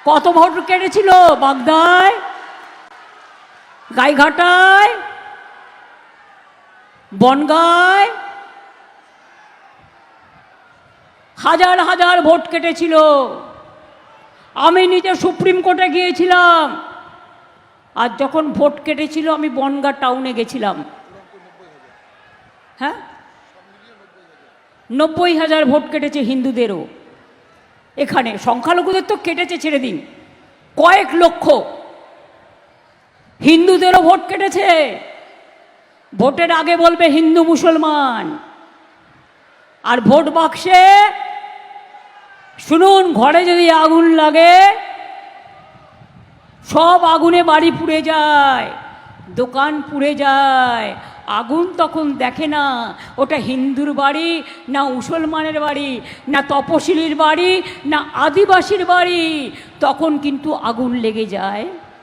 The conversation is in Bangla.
কত ভোট কেটেছিল বাগদায়, গাইঘাটায়, বনগাঁয়, হাজার হাজার ভোট কেটেছিল। আমি নিজে সুপ্রিম কোর্টে গিয়েছিলাম, আর যখন ভোট কেটেছিল আমি বনগাঁ টাউনে গেছিলাম। হ্যাঁ, 90,000 ভোট কেটেছে হিন্দুদেরও। এখানে সংখ্যালঘুদের তো কেটেছে ছেড়ে দিন, কয়েক লক্ষ। হিন্দুদেরও ভোট কেটেছে। ভোটের আগে বলবে হিন্দু মুসলমান, আর ভোট বাক্সে শুনুন, ঘরে যদি আগুন লাগে সব আগুনে বাড়ি পুড়ে যায়, দোকান পুড়ে যায়। আগুন তখন দেখে না ওটা হিন্দুর বাড়ি না মুসলমানের বাড়ি না তপশিলির বাড়ি না আদিবাসীর বাড়ি, তখন কিন্তু আগুন লেগে যায়।